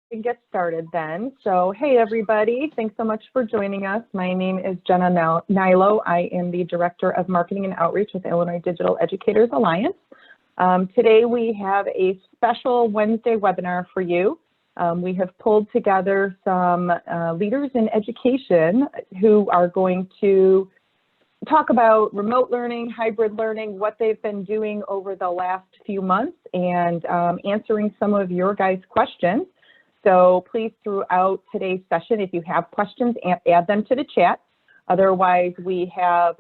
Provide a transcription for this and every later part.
And get started then. So, hey everybody, thanks so much for joining us. My name is Jenna Nilo. I am the Director of Marketing and Outreach with Illinois Digital Educators Alliance. Today we have a special Wednesday webinar for you. We have pulled together some leaders in education who are going to talk about remote learning, hybrid learning, what they've been doing over the last few months, and answering some of your guys' questions. So please, throughout today's session, if you have questions, add them to the chat. Otherwise, we have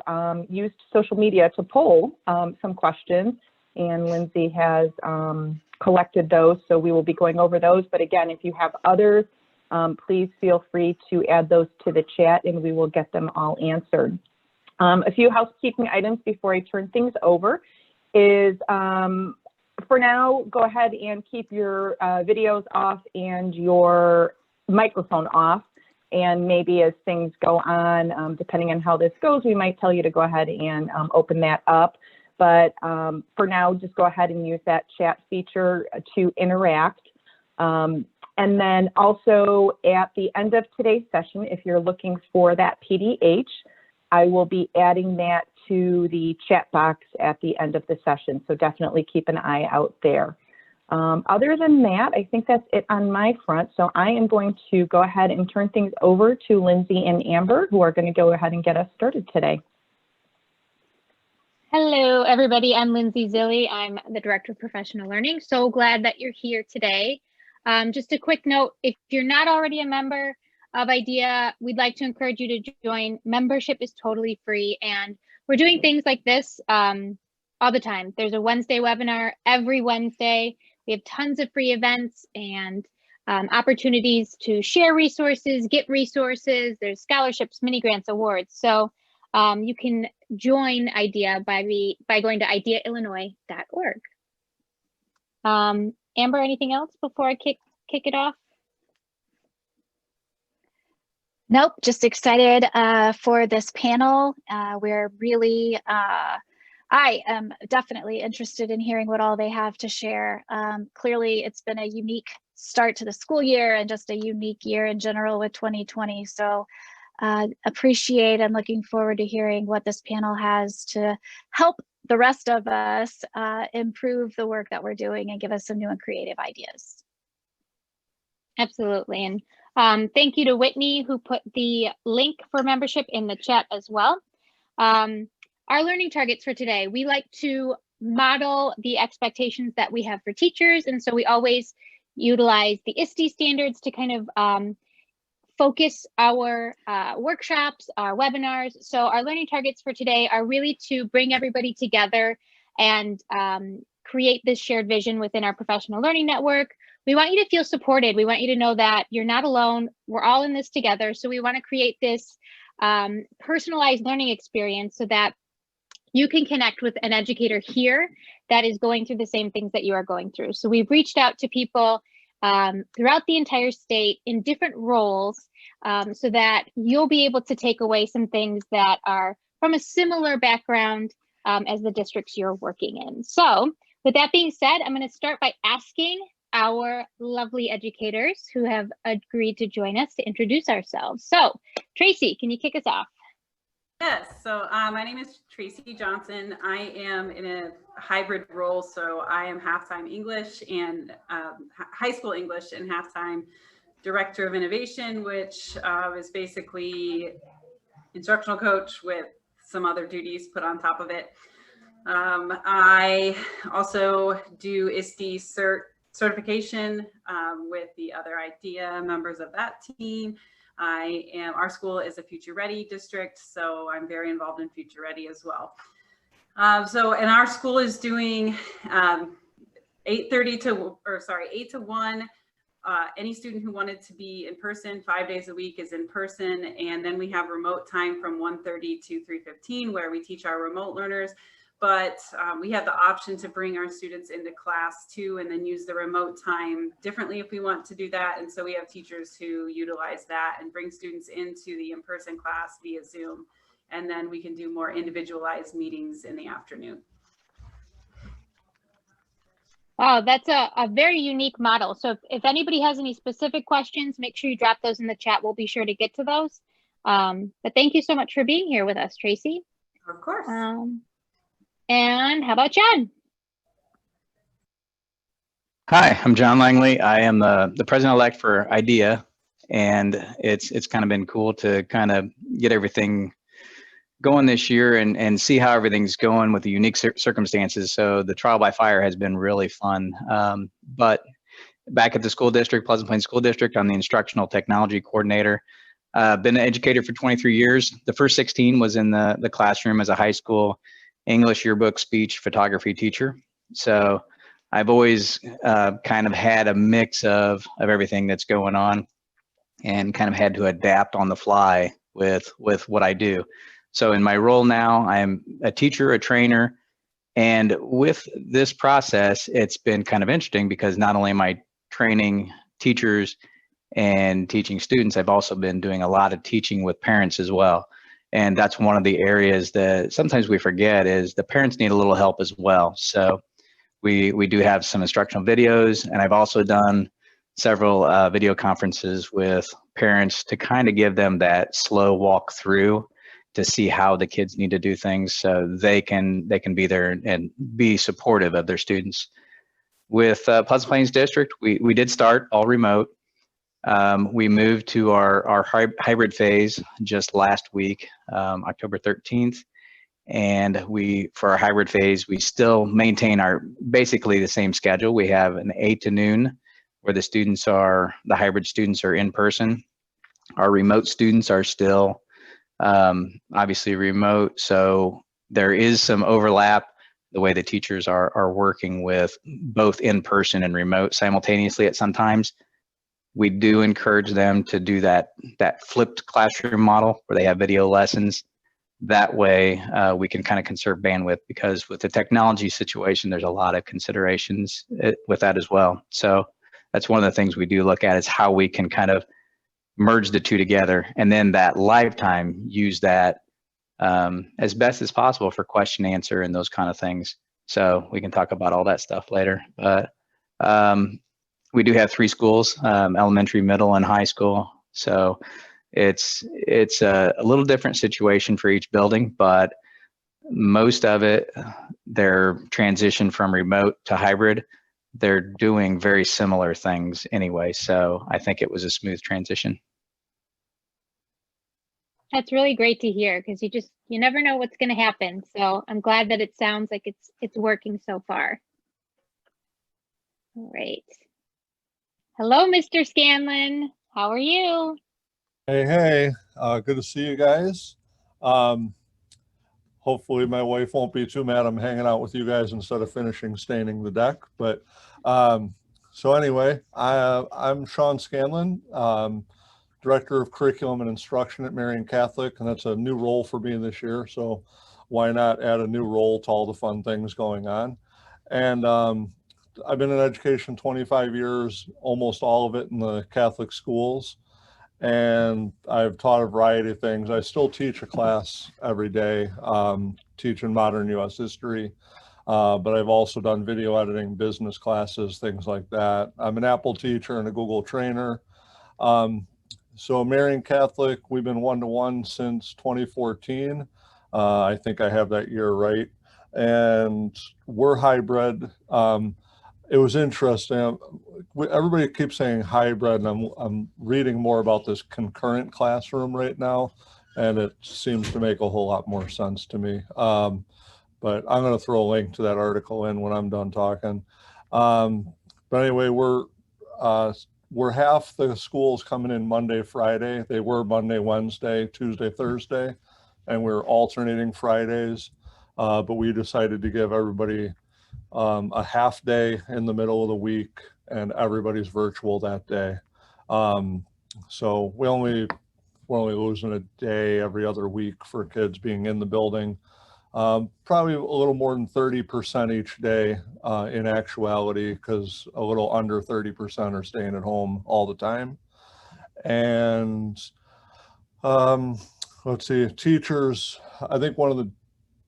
used social media to poll some questions, and Lindsay has collected those, so we will be going over those. But again, if you have others, please feel free to add those to the chat, and we will get them all answered. A few housekeeping items before I turn things over is, for now, go ahead and keep your videos off and your microphone off. And maybe as things go on, depending on how this goes, we might tell you to go ahead and open that up. But for now, just go ahead and use that chat feature to interact. And then also at the end of today's session, if you're looking for that PDH, I will be adding that to the chat box at the end of the session. So definitely keep an eye out there. Other than that, I think that's it on my front. So I am going to go ahead and turn things over to Lindsay and Amber, who are going to go ahead and get us started today. Hello, everybody. I'm Lindsay Zilli. I'm the Director of Professional Learning. So glad that you're here today. Just a quick note, if you're not already a member of IDEA, we'd like to encourage you to join. Membership is totally free, and we're doing things like this all the time. There's a Wednesday webinar every Wednesday. We have tons of free events and opportunities to share resources, get resources. There's scholarships, mini grants, awards. So you can join IDEA by going to ideaillinois.org. Amber, anything else before I kick it off? Nope, just excited for this panel. We're really, I am definitely interested in hearing what all they have to share. Clearly, it's been a unique start to the school year and just a unique year in general with 2020. So appreciate and looking forward to hearing what this panel has to help the rest of us improve the work that we're doing and give us some new and creative ideas. Absolutely. And thank you to Whitney, who put the link for membership in the chat as well. Our learning targets for today, we like to model the expectations that we have for teachers. And so we always utilize the ISTE standards to kind of focus our workshops, our webinars. So our learning targets for today are really to bring everybody together and create this shared vision within our professional learning network. We want you to feel supported. We want you to know that you're not alone. We're all in this together. So we want to create this personalized learning experience so that you can connect with an educator here that is going through the same things that you are going through. So we've reached out to people throughout the entire state in different roles so that you'll be able to take away some things that are from a similar background as the districts you're working in. So with that being said, I'm going to start by asking our lovely educators who have agreed to join us to introduce ourselves. So Tracy, can you kick us off? Yes, so my name is Tracy Johnson. I am in a hybrid role, so I am half-time English and high school English and half-time Director of Innovation, which is basically instructional coach with some other duties put on top of it. I also do ISTE certification with the other IDEA members of that team. Our school is a Future Ready district, so I'm very involved in Future Ready as well. And our school is doing 8 to 1. Any student who wanted to be in person 5 days a week is in person. And then we have remote time from 1:30 to 3:15 where we teach our remote learners. But we have the option to bring our students into class too, and then use the remote time differently if we want to do that. And so we have teachers who utilize that and bring students into the in-person class via Zoom. And then we can do more individualized meetings in the afternoon. Wow, that's a very unique model. So if anybody has any specific questions, make sure you drop those in the chat. We'll be sure to get to those. But thank you so much for being here with us, Tracy. Of course. And how about John? Hi, I'm John Langley. I am the president-elect for IDEA, and it's kind of been cool to kind of get everything going this year and see how everything's going with the unique circumstances. So the trial by fire has been really fun. But back at the school district, Pleasant Plains School District, I'm the instructional technology coordinator. Been an educator for 23 years. The first 16 was in the classroom as a high school English yearbook speech photography teacher. So I've always kind of had a mix of everything that's going on and kind of had to adapt on the fly with what I do. So in my role now, I am a teacher, a trainer, and with this process, it's been kind of interesting because not only am I training teachers and teaching students, I've also been doing a lot of teaching with parents as well. And that's one of the areas that sometimes we forget is the parents need a little help as well. So we do have some instructional videos, and I've also done several video conferences with parents to kind of give them that slow walk through to see how the kids need to do things so they can be there and be supportive of their students. With Pleasant Plains District, we did start all remote. We moved to our hybrid phase just last week, October 13th. And for our hybrid phase, we still maintain basically the same schedule. We have an 8 to noon where the hybrid students are in person. Our remote students are still obviously remote. So there is some overlap the way the teachers are working with both in person and remote simultaneously at some times. We do encourage them to do that flipped classroom model where they have video lessons. That way we can kind of conserve bandwidth, because with the technology situation, there's a lot of considerations with that as well. So that's one of the things we do look at is how we can kind of merge the two together, and then that live time, use that as best as possible for question answer and those kind of things. So we can talk about all that stuff later. But we do have 3 schools, elementary, middle, and high school. So it's a little different situation for each building, but most of it, their transition from remote to hybrid, they're doing very similar things anyway. So I think it was a smooth transition. That's really great to hear, because you never know what's going to happen. So I'm glad that it sounds like it's working so far. All right. Hello, Mr. Scanlon. How are you? Hey, good to see you guys. Hopefully my wife won't be too mad I'm hanging out with you guys instead of finishing staining the deck. But so anyway, I'm Sean Scanlon, Director of Curriculum and Instruction at Marian Catholic, and that's a new role for me this year. So why not add a new role to all the fun things going on? And I've been in education 25 years, almost all of it in the Catholic schools. And I've taught a variety of things. I still teach a class every day, teaching modern US history, but I've also done video editing, business classes, things like that. I'm an Apple teacher and a Google trainer. So Marian Catholic, we've been one-to-one since 2014. I think I have that year right. And we're hybrid. It was interesting. Everybody keeps saying hybrid, and I'm reading more about this concurrent classroom right now, and it seems to make a whole lot more sense to me. But I'm going to throw a link to that article in when I'm done talking. But anyway, we're half the schools coming in Monday, Friday. They were Monday, Wednesday, Tuesday, Thursday, and we're alternating Fridays. But we decided to give everybody a half day in the middle of the week, and everybody's virtual that day. So we're only losing a day every other week for kids being in the building. Probably a little more than 30% each day in actuality, because a little under 30% are staying at home all the time. And let's see, teachers, I think one of the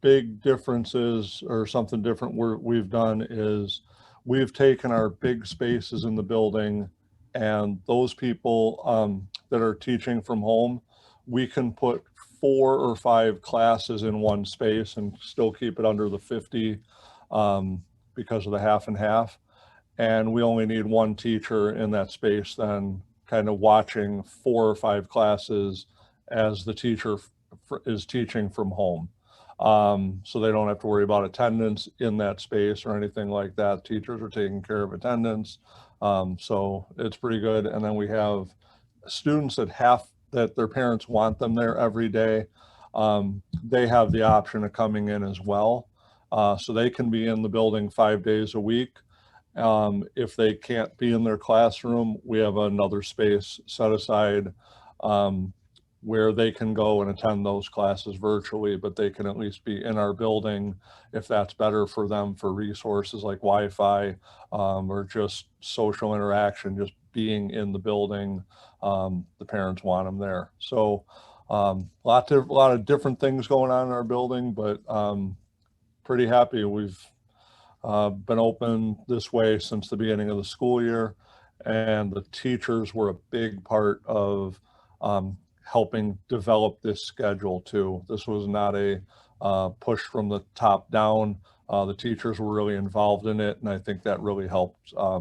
big differences, or something different we've done, is we've taken our big spaces in the building, and those people that are teaching from home, we can put 4 or 5 classes in one space and still keep it under the 50 because of the half and half. And we only need one teacher in that space then kind of watching 4 or 5 classes as the teacher is teaching from home. So they don't have to worry about attendance in that space or anything like that. Teachers are taking care of attendance. So it's pretty good. And then we have students that their parents want them there every day. They have the option of coming in as well. So they can be in the building 5 days a week. If they can't be in their classroom, we have another space set aside where they can go and attend those classes virtually, but they can at least be in our building if that's better for them, for resources like Wi-Fi or just social interaction, just being in the building. The parents want them there. So a lot of different things going on in our building, but pretty happy. We've been open this way since the beginning of the school year, and the teachers were a big part of helping develop this schedule too. This was not a push from the top down. The teachers were really involved in it, and I think that really helped. I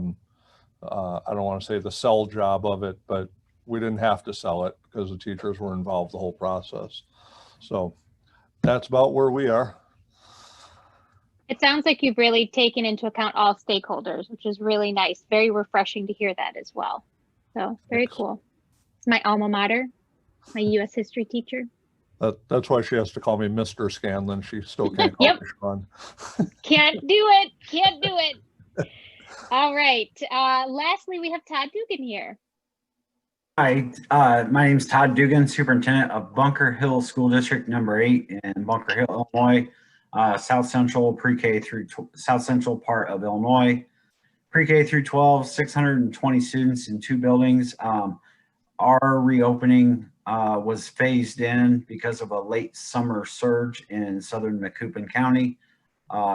don't want to say the sell job of it, but we didn't have to sell it because the teachers were involved the whole process. So that's about where we are. It sounds like you've really taken into account all stakeholders, which is really nice. Very refreshing to hear that as well. So very cool. It's my alma mater, my U.S. history teacher. That's why she has to call me Mr. Scanlon. She still can't call me Sean. Can't do it. Can't do it. All right. Lastly, we have Todd Dugan here. Hi, my name is Todd Dugan, Superintendent of Bunker Hill School District number 8 in Bunker Hill, Illinois, South Central pre-K through South Central part of Illinois. Pre-K through 12, 620 students in 2 buildings. Our reopening was phased in because of a late summer surge in southern Macoupin County.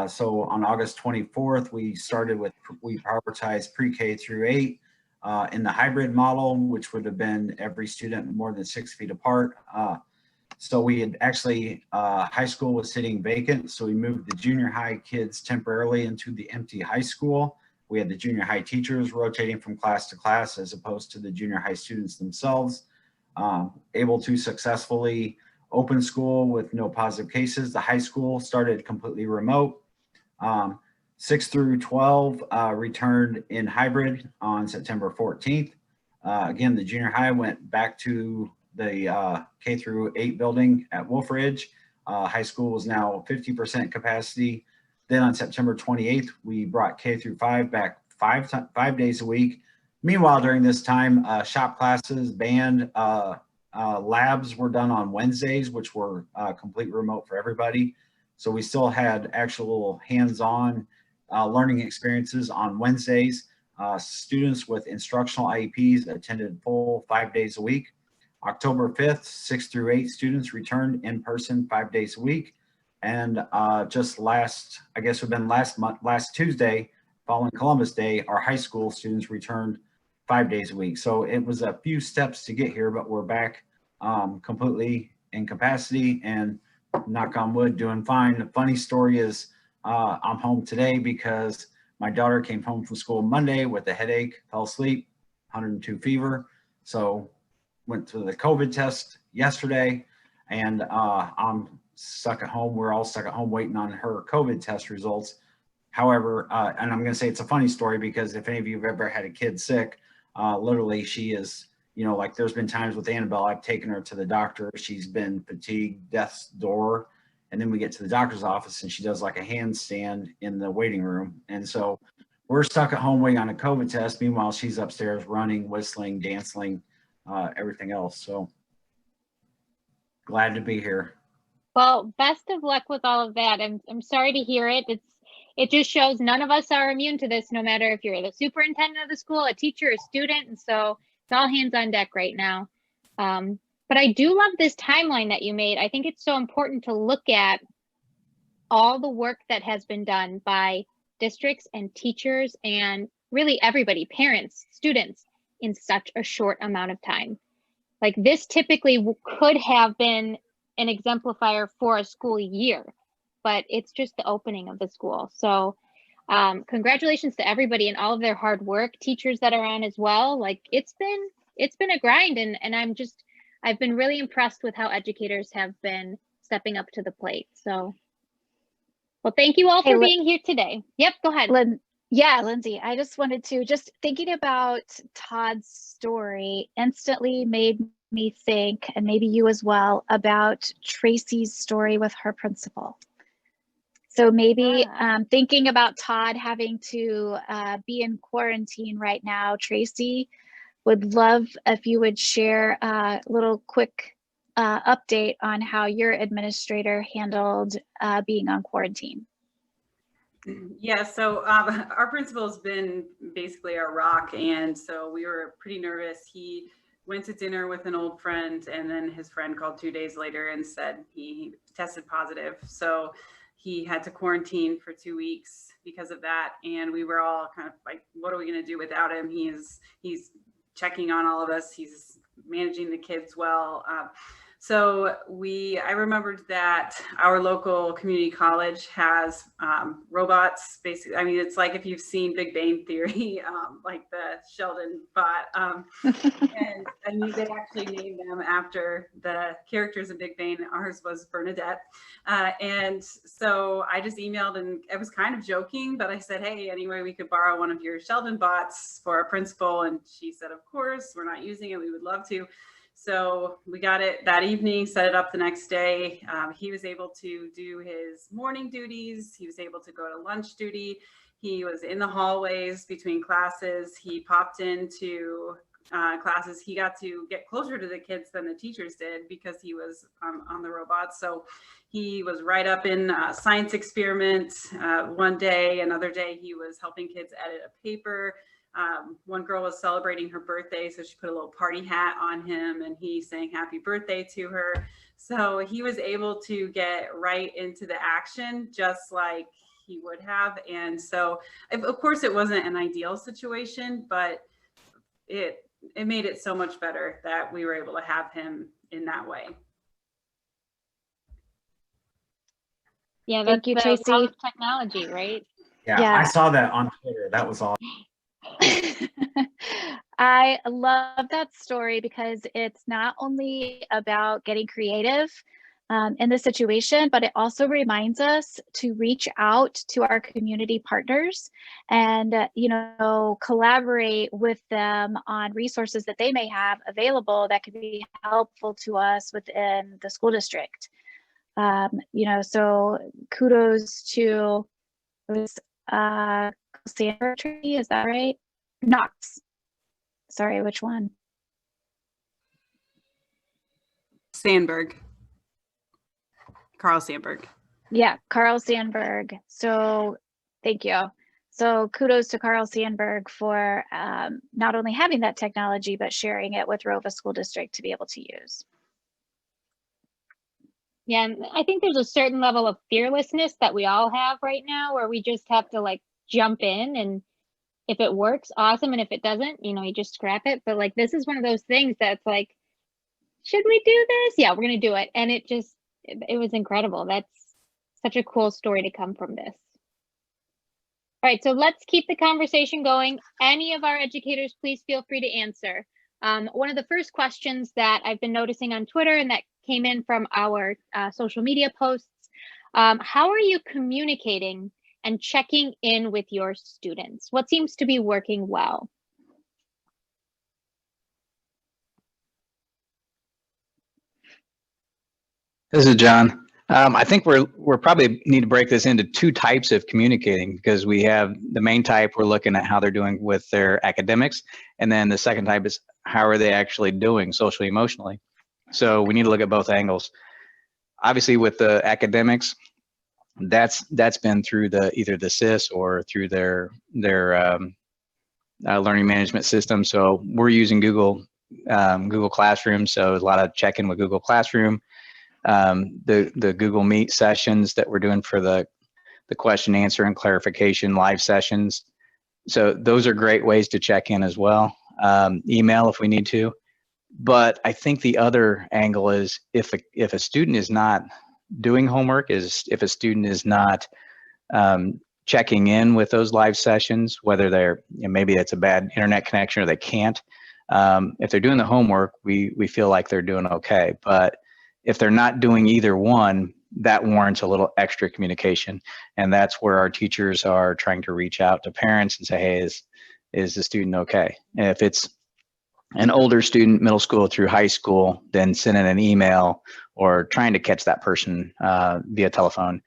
So on August 24th, we prioritized pre-K through 8. In the hybrid model, which would have been every student more than 6 feet apart. So we had actually, high school was sitting vacant. So we moved the junior high kids temporarily into the empty high school. We had the junior high teachers rotating from class to class as opposed to the junior high students themselves. Able to successfully open school with no positive cases. The high school started completely remote. 6 through 12 returned in hybrid on September 14th. Again, the junior high went back to the K through 8 building at Wolf Ridge. High school was now 50% capacity. Then on September 28th, we brought K through 5 back 5 days a week. Meanwhile, during this time, shop classes, band, labs were done on Wednesdays, which were complete remote for everybody. So we still had actual hands-on learning experiences on Wednesdays. Students with instructional IEPs attended full 5 days a week. October 5th, 6 through 8 students returned in person 5 days a week. And just last Tuesday, following Columbus Day, our high school students returned 5 days a week. So it was a few steps to get here, but we're back completely in capacity and knock on wood, doing fine. The funny story is, I'm home today because my daughter came home from school Monday with a headache, fell asleep, 102 fever. So went to the COVID test yesterday, and I'm stuck at home. We're all stuck at home waiting on her COVID test results. However, and I'm going to say it's a funny story because if any of you have ever had a kid sick, literally she is, like there's been times with Annabelle, I've taken her to the doctor. She's been fatigued, death's door. And then we get to the doctor's office and she does like a handstand in the waiting room. And so we're stuck at home waiting on a COVID test. Meanwhile, she's upstairs running, whistling, dancing, everything else. So glad to be here. Well, best of luck with all of that. I'm sorry to hear it. It just shows none of us are immune to this, no matter if you're the superintendent of the school, a teacher, a student. And so it's all hands on deck right now. But I do love this timeline that you made. I think it's so important to look at all the work that has been done by districts and teachers and really everybody, parents, students, in such a short amount of time. Like this typically could have been an exemplifier for a school year, but it's just the opening of the school. So congratulations to everybody and all of their hard work, teachers that are on as well. Like it's been a grind, and I've been really impressed with how educators have been stepping up to the plate. So, well, thank you all for being here today. Yep, go ahead. Yeah, Lindsay, I just wanted to, just thinking about Todd's story instantly made me think, and maybe you as well, about Tracy's story with her principal. So maybe thinking about Todd having to be in quarantine right now, Tracy, would love if you would share a little quick update on how your administrator handled being on quarantine. Yeah, so our principal has been basically our rock, and so we were pretty nervous. He went to dinner with an old friend, and then his friend called 2 days later and said he tested positive. So he had to quarantine for 2 weeks because of that, and we were all kind of like, what are we going to do without him? He's checking on all of us. He's managing the kids well. So I remembered that our local community college has robots, basically. I mean, it's like if you've seen Big Bang Theory, like the Sheldon bot. And I mean, they actually named them after the characters in Big Bang. Ours was Bernadette. And so I just emailed, and I was kind of joking, but I said, hey, anyway, we could borrow one of your Sheldon bots for our principal. And she said, of course, we're not using it. We would love to. So we got it that evening, set it up the next day. He was able to do his morning duties. He was able to go to lunch duty. He was in the hallways between classes. He popped into classes. He got to get closer to the kids than the teachers did because he was on the robots. So he was right up in science experiment one day. Another day he was helping kids edit a paper. One girl was celebrating her birthday, so she put a little party hat on him, and he sang happy birthday to her. So he was able to get right into the action just like he would have. And so, of course, it wasn't an ideal situation, but it made it so much better that we were able to have him in that way. Yeah, thank you, Tracy. Technology, right? Yeah, I saw that on Twitter. That was awesome. I love that story because it's not only about getting creative in this situation, but it also reminds us to reach out to our community partners and, collaborate with them on resources that they may have available that could be helpful to us within the school district. So kudos to Sandra Tree, is that right? Knox. Sorry, which one? Sandberg. Carl Sandberg. Yeah, Carl Sandberg. So thank you. So kudos to Carl Sandberg for not only having that technology, but sharing it with Rova School District to be able to use. Yeah, and I think there's a certain level of fearlessness that we all have right now where we just have to like jump in, and if it works, awesome. And if it doesn't, you just scrap it. But like, this is one of those things that's like, should we do this? Yeah, we're going to do it. And it was incredible. That's such a cool story to come from this. All right, so let's keep the conversation going. Any of our educators, please feel free to answer. One of the first questions that I've been noticing on Twitter and that came in from our social media posts, how are you communicating and checking in with your students? What seems to be working well? This is John. I think we're probably need to break this into two types of communicating, because we have the main type, we're looking at how they're doing with their academics, and then the second type is how are they actually doing socially, emotionally. So we need to look at both angles. Obviously, with the academics, that's been through either the SIS or through their learning management system. So we're using Google Classroom, so a lot of check-in with Google Classroom. The Google Meet sessions that we're doing for the the question answer and clarification live sessions. So those are great ways to check in as well. Email if we need to. But I think the other angle is if a student is not doing homework, is if a student is not checking in with those live sessions, whether they're, maybe it's a bad internet connection or they can't. If they're doing the homework, we feel like they're doing okay. But if they're not doing either one, that warrants a little extra communication. And that's where our teachers are trying to reach out to parents and say, hey, is the student okay? And if it's an older student, middle school through high school, then send in an email or trying to catch that person via telephone,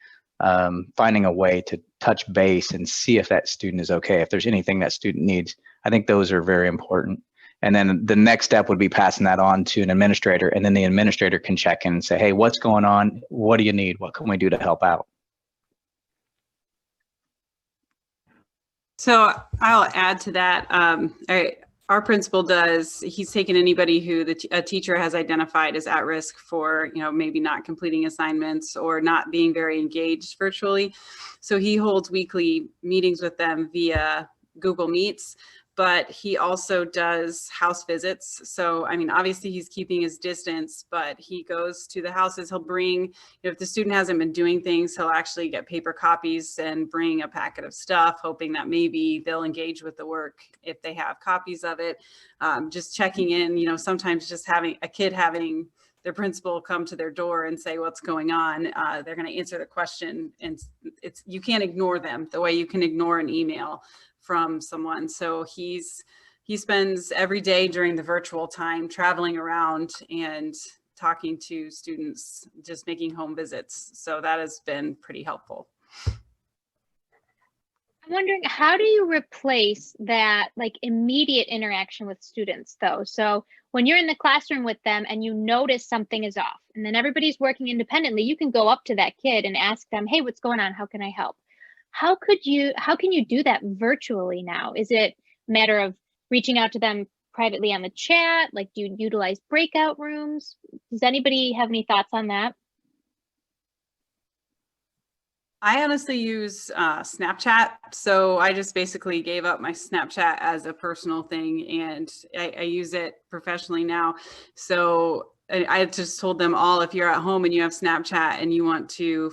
finding a way to touch base and see if that student is okay, if there's anything that student needs. I think those are very important. And then the next step would be passing that on to an administrator, and then the administrator can check in and say, hey, what's going on? What do you need? What can we do to help out? So I'll add to that. Our principal he's taken anybody who a teacher has identified as at risk for, maybe not completing assignments or not being very engaged virtually. So he holds weekly meetings with them via Google Meets, but he also does house visits. So, I mean, obviously he's keeping his distance, but he goes to the houses. He'll bring, if the student hasn't been doing things, he'll actually get paper copies and bring a packet of stuff, hoping that maybe they'll engage with the work if they have copies of it. Just checking in, sometimes just having a kid having their principal come to their door and say what's going on. They're going to answer the question, and you can't ignore them the way you can ignore an email from someone. So he spends every day during the virtual time traveling around and talking to students, just making home visits. So that has been pretty helpful. I'm wondering, how do you replace that immediate interaction with students though? So when you're in the classroom with them and you notice something is off and then everybody's working independently, you can go up to that kid and ask them, hey, what's going on? How can I help? How can you do that virtually now? Is it a matter of reaching out to them privately on the chat? Do you utilize breakout rooms? Does anybody have any thoughts on that? I honestly use Snapchat. So I just basically gave up my Snapchat as a personal thing, and I use it professionally now. So I just told them all, if you're at home and you have Snapchat and you want to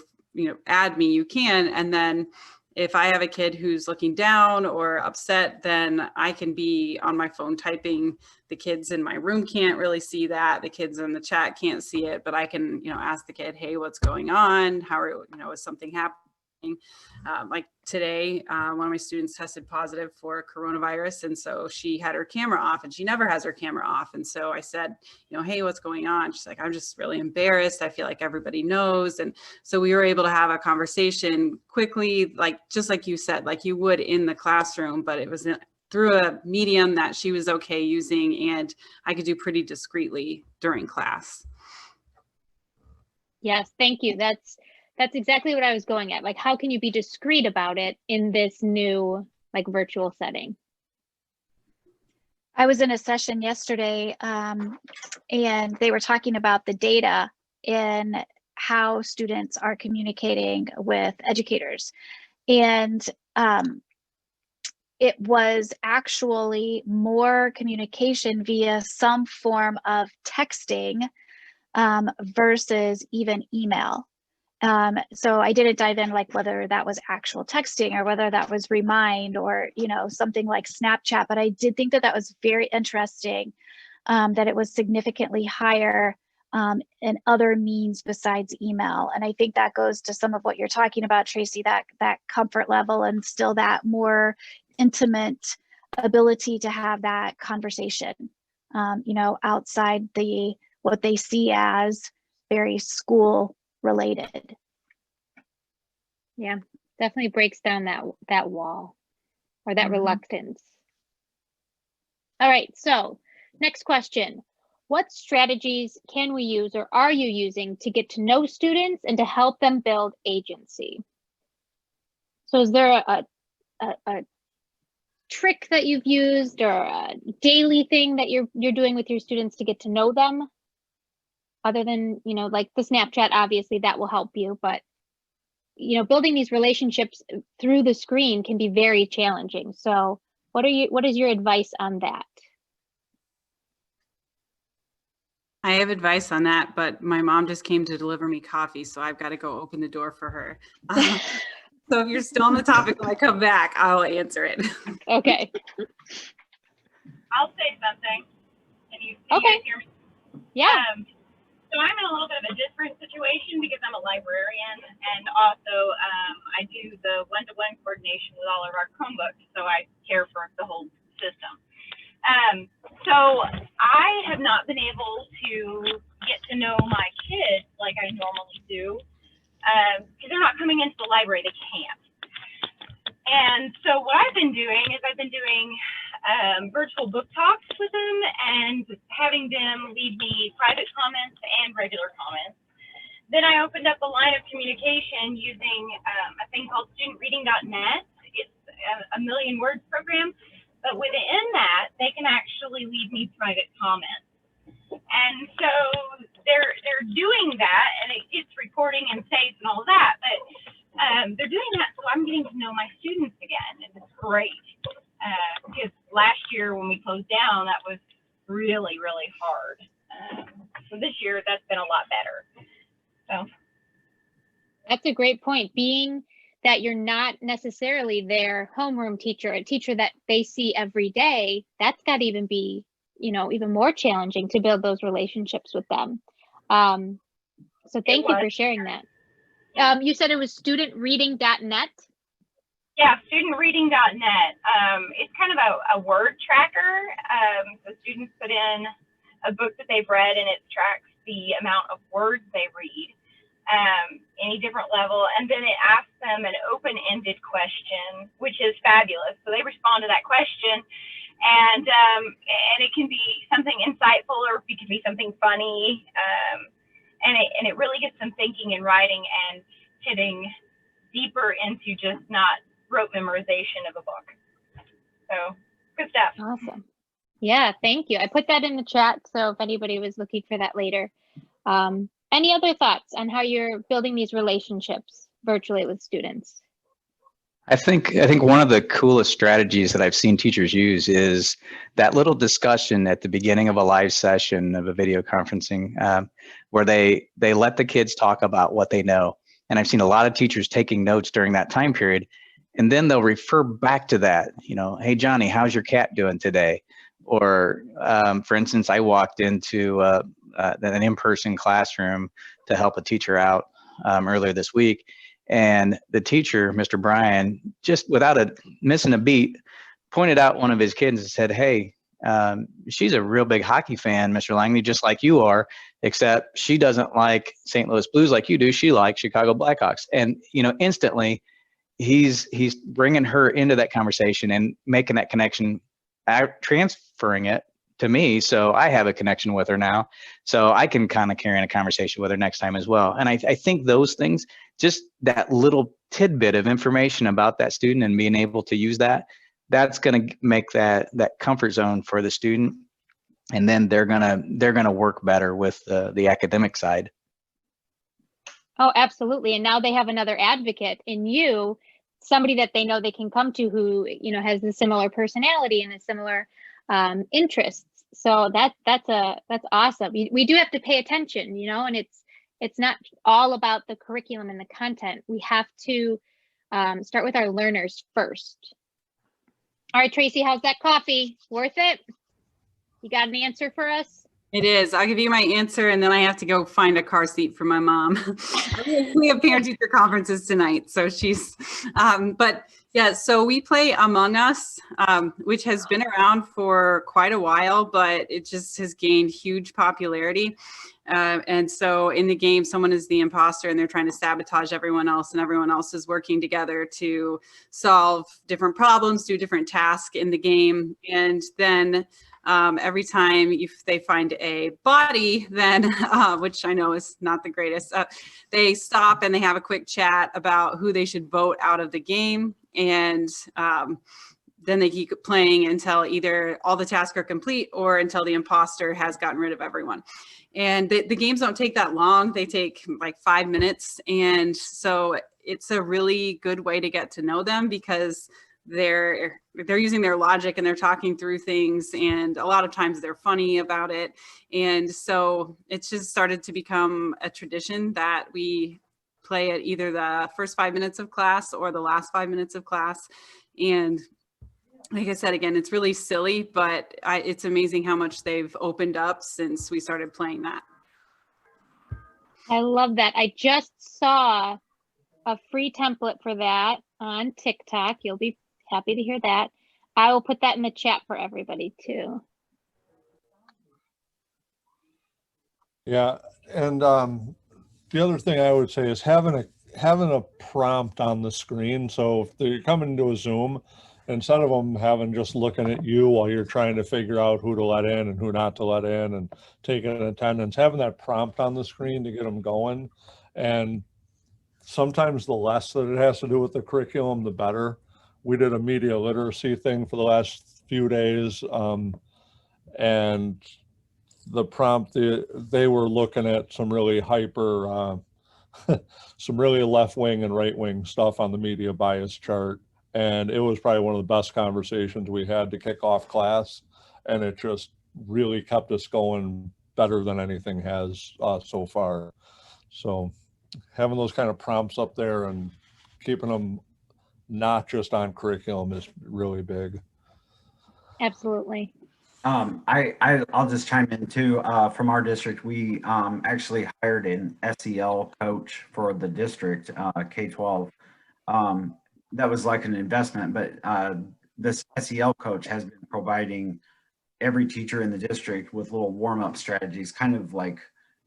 add me, you can. And then if I have a kid who's looking down or upset, then I can be on my phone typing. The kids in my room can't really see that. The kids in the chat can't see it, but I can, ask the kid, hey, what's going on? How are, is something happening? Like today, one of my students tested positive for coronavirus. And so she had her camera off, and she never has her camera off. And so I said, hey, what's going on? She's like, I'm just really embarrassed. I feel like everybody knows. And so we were able to have a conversation quickly, just like you said, like you would in the classroom, but it was through a medium that she was okay using, and I could do pretty discreetly during class. Yes, thank you. That's exactly what I was going at. How can you be discreet about it in this new virtual setting? I was in a session yesterday and they were talking about the data in how students are communicating with educators. And it was actually more communication via some form of texting versus even email. So I didn't dive in whether that was actual texting or whether that was Remind or, something like Snapchat, but I did think that was very interesting, that it was significantly higher in other means besides email. And I think that goes to some of what you're talking about, Tracy, that comfort level and still that more intimate ability to have that conversation, outside what they see as very school related. Yeah, definitely breaks down that wall or that reluctance. All right, so next question. What strategies can we use or are you using to get to know students and to help them build agency? So is there a trick that you've used or a daily thing that you're doing with your students to get to know them? Other than, the Snapchat, obviously that will help you, but. building these relationships through the screen can be very challenging. So what is your advice on that? I have advice on that, but my mom just came to deliver me coffee, so I've got to go open the door for her. So if you're still on the topic when I come back, I'll answer it. Okay. I'll say something. Can you Okay. hear me? Yeah. So I'm in a little bit of a different situation because I'm a librarian, and also I do the one-to-one coordination with all of our Chromebooks, so I care for the whole system. So I have not been able to get to know my kids like I normally do because they're not coming into the library. They can't. And so what I've been doing is I've been doing virtual book talks with them and having them leave me private comments and regular comments. Then I opened up a line of communication using a thing called studentreading.net. It's a million words program, but within that, they can actually leave me private comments. And so they're doing that, and it's recording and safe and all of that, but they're doing that so I'm getting to know my students again, and it's great. Because last year when we closed down, that was really, really hard. So this year, that's been a lot better. So That's a great point. Being that you're not necessarily their homeroom teacher, a teacher that they see every day, that's got to even be, even more challenging to build those relationships with them. So thank you for sharing that. You said it was studentreading.net? Yeah, studentreading.net. It's kind of a word tracker. So students put in a book that they've read, and it tracks the amount of words they read, any different level, and then it asks them an open-ended question, which is fabulous. So they respond to that question, and it can be something insightful, or it can be something funny, and it really gets them thinking and writing and getting deeper into just not rote memorization of a book. So good stuff. Awesome. Yeah, thank you. I put that in the chat, so if anybody was looking for that later. Any other thoughts on how you're building these relationships virtually with students? I think one of the coolest strategies that I've seen teachers use is that little discussion at the beginning of a live session of a video conferencing, where they let the kids talk about what they know. And I've seen a lot of teachers taking notes during that time period, and then they'll refer back to that. Hey Johnny, how's your cat doing today? Or for instance, I walked into an in-person classroom to help a teacher out earlier this week. And the teacher, Mr. Bryan, just without missing a beat, pointed out one of his kids and said, hey, she's a real big hockey fan, Mr. Langley, just like you are, except she doesn't like St. Louis Blues like you do. She likes Chicago Blackhawks. And, instantly he's bringing her into that conversation and making that connection, transferring it to me. So I have a connection with her now. So I can kind of carry on a conversation with her next time as well. And I think those things, just that little tidbit of information about that student and being able to use that, that's going to make that comfort zone for the student. And then they're going to work better with the academic side. Oh, absolutely. And now they have another advocate in you, somebody that they know they can come to who, has a similar personality and a similar interests. So that's awesome. We do have to pay attention, and it's not all about the curriculum and the content. We have to start with our learners first. All right, Tracy, how's that coffee? Worth it? You got an answer for us? It is. I'll give you my answer, and then I have to go find a car seat for my mom. We have parent-teacher conferences tonight, so she's, but yeah, so we play Among Us, which has been around for quite a while, but it just has gained huge popularity. And so in the game, someone is the imposter and they're trying to sabotage everyone else, and everyone else is working together to solve different problems, do different tasks in the game. And then every time if they find a body, then which I know is not the greatest, they stop and they have a quick chat about who they should vote out of the game. And then they keep playing until either all the tasks are complete or until the imposter has gotten rid of everyone. And the games don't take that long. They take like 5 minutes. And so it's a really good way to get to know them, because they're using their logic and they're talking through things. And a lot of times they're funny about it. And so it's just started to become a tradition that we play at either the first 5 minutes of class or the last 5 minutes of class. And like I said, again, it's really silly, but it's amazing how much they've opened up since we started playing that. I love that. I just saw a free template for that on TikTok. You'll be happy to hear that. I will put that in the chat for everybody too. Yeah, and the other thing I would say is having a prompt on the screen. So if they're coming into a Zoom, instead of them having just looking at you while you're trying to figure out who to let in and who not to let in and taking attendance, having that prompt on the screen to get them going. And sometimes the less that it has to do with the curriculum, the better. We did a media literacy thing for the last few days, and the prompt, they were looking at some really some really left-wing and right-wing stuff on the media bias chart. And it was probably one of the best conversations we had to kick off class. And it just really kept us going better than anything has so far. So having those kind of prompts up there and keeping them not just on curriculum is really big. Absolutely. I'll just chime in too. From our district, we actually hired an SEL coach for the district, K-12. That was like an investment, but this SEL coach has been providing every teacher in the district with little warm-up strategies, kind of like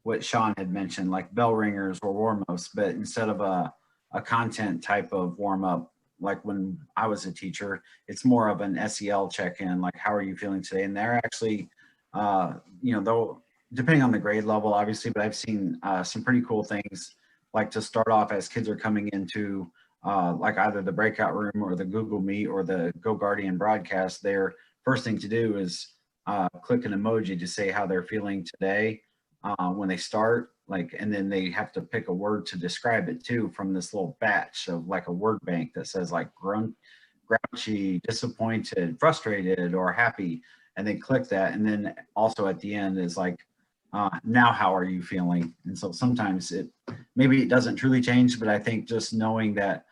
what Sean had mentioned, like bell ringers or warm-ups, but instead of a content type of warm-up, like when I was a teacher, it's more of an SEL check-in, like how are you feeling today? And they're actually, though, depending on the grade level, obviously, but I've seen some pretty cool things, like to start off as kids are coming into like either the breakout room or the Google Meet or the Go Guardian broadcast. Their first thing to do is click an emoji to say how they're feeling today when they start, and then they have to pick a word to describe it too from this little batch of like a word bank that says like grouchy, disappointed, frustrated, or happy, and they click that. And then also at the end is like, now how are you feeling? And so sometimes maybe it doesn't truly change, but I think just knowing that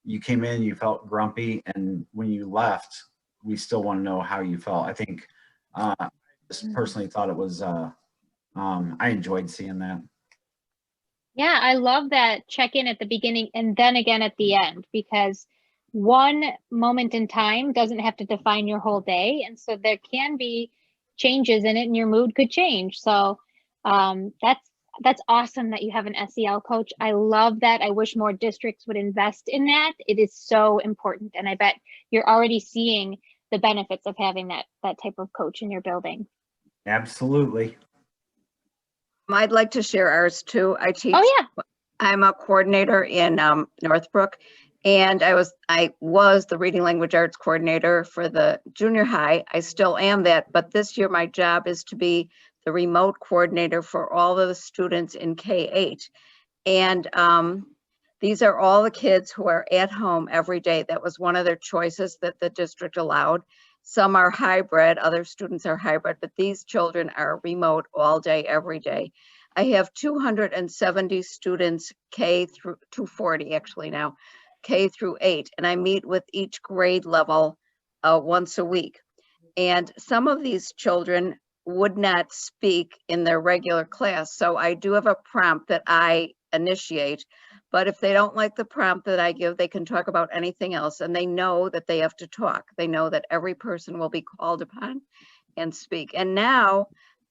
you came in, you felt grumpy, and when you left, we still want to know how you felt. I think I just personally thought it was, I enjoyed seeing that. Yeah, I love that check-in at the beginning and then again at the end, because one moment in time doesn't have to define your whole day. And so there can be changes in it and your mood could change. So that's awesome that you have an SEL coach. I love that. I wish more districts would invest in that. It is so important. And I bet you're already seeing the benefits of having that type of coach in your building. Absolutely. I'd like to share ours too. I teach. Oh yeah. I'm a coordinator in Northbrook, and I was the reading language arts coordinator for the junior high. I still am that, but this year my job is to be the remote coordinator for all of the students in K-8. And these are all the kids who are at home every day. That was one of their choices that the district allowed. Some are hybrid, other students are hybrid, but these children are remote all day, every day. I have 270 students, K through 240 actually now, K through 8, and I meet with each grade level once a week. And some of these children would not speak in their regular class. So I do have a prompt that I initiate, but if they don't like the prompt that I give, they can talk about anything else, and they know that they have to talk. They know that every person will be called upon and speak. And now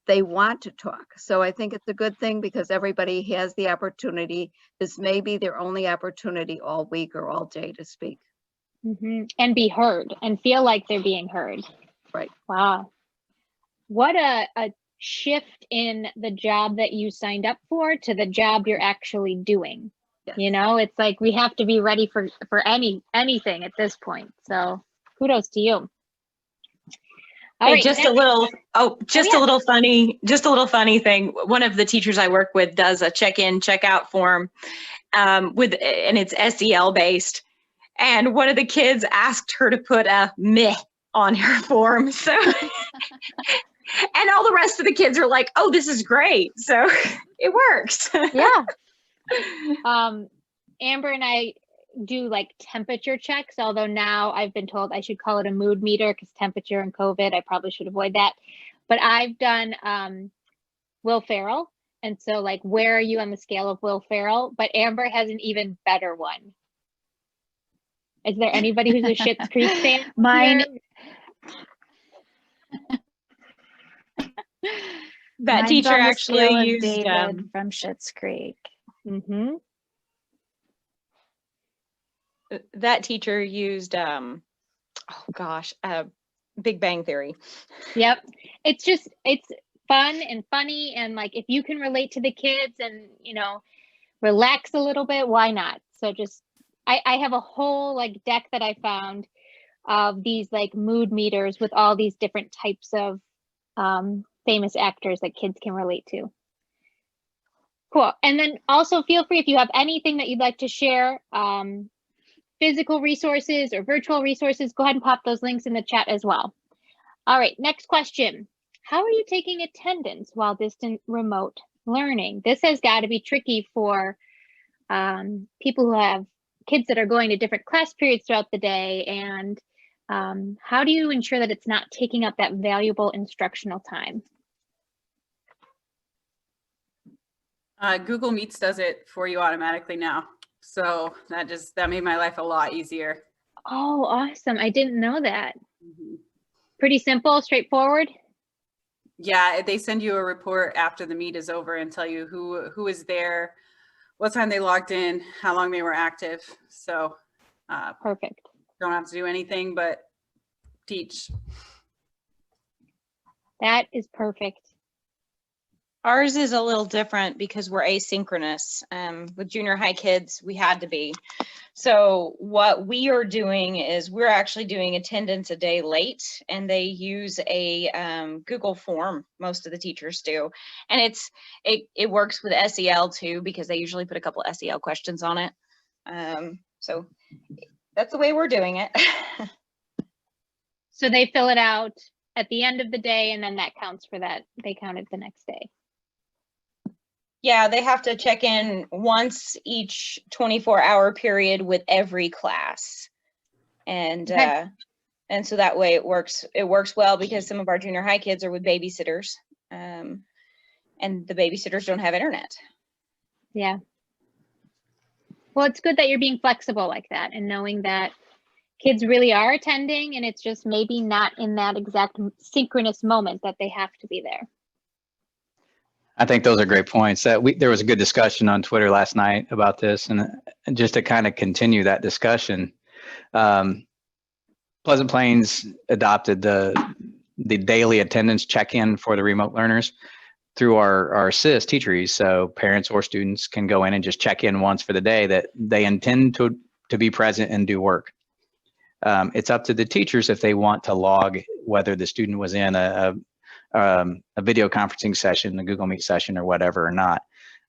they want to talk. So I think it's a good thing because everybody has the opportunity. This may be their only opportunity all week or all day to speak. And be heard and feel like they're being heard. Right. Wow. What a shift in the job that you signed up for to the job you're actually doing. Yes. You know, it's like we have to be ready for anything at this point. So kudos to you. All Hey, right, just next- a little, yeah. a little funny thing. One of the teachers I work with does a check-in, check-out form and it's SEL based. And one of the kids asked her to put a meh on her form. So, and all the rest of the kids are like, oh, this is great. So it works. Yeah. Amber and I do like temperature checks, although now I've been told I should call it a mood meter because temperature and COVID, I probably should avoid that. But I've done Will Ferrell. And so like, where are you on the scale of Will Ferrell? But Amber has an even better one. Is there anybody who's a Schitt's Creek fan? Mine. That Mine's teacher on the actually scale of used David from Schitt's Creek. Mm-hmm. that teacher used Big Bang Theory. Yep. It's fun and funny. And like, if you can relate to the kids and, you know, relax a little bit, why not? So just, I have a whole like deck that I found of these like mood meters with all these different types of famous actors that kids can relate to. Cool. And then also feel free if you have anything that you'd like to share, physical resources or virtual resources, go ahead and pop those links in the chat as well. All right, next question. How are you taking attendance while distant remote learning? This has got to be tricky for people who have kids that are going to different class periods throughout the day. And how do you ensure that it's not taking up that valuable instructional time? Google Meets does it for you automatically now. So that made my life a lot easier. Oh, awesome. I didn't know that. Mm-hmm. Pretty simple, straightforward. Yeah, they send you a report after the meet is over and tell you who is there, what time they logged in, how long they were active. So perfect. Don't have to do anything but teach. That is perfect. Ours is a little different because we're asynchronous. With junior high kids, we had to be. So what we are doing is we're actually doing attendance a day late, and they use a Google form. Most of the teachers do, and it works with SEL too because they usually put a couple SEL questions on it. So that's the way we're doing it. So they fill it out at the end of the day, and then that counts for that. They count it the next day. Yeah, they have to check in once each 24-hour period with every class. And okay. And so that way it works well because some of our junior high kids are with babysitters. And the babysitters don't have internet. Yeah. Well, it's good that you're being flexible like that and knowing that kids really are attending and it's just maybe not in that exact synchronous moment that they have to be there. I think those are great points. There was a good discussion on Twitter last night about this, and just to kind of continue that discussion, Pleasant Plains adopted the daily attendance check-in for the remote learners through our assist teacheries. So parents or students can go in and just check in once for the day that they intend to be present and do work. It's up to the teachers if they want to log whether the student was in a video conferencing session, a Google Meet session or whatever or not.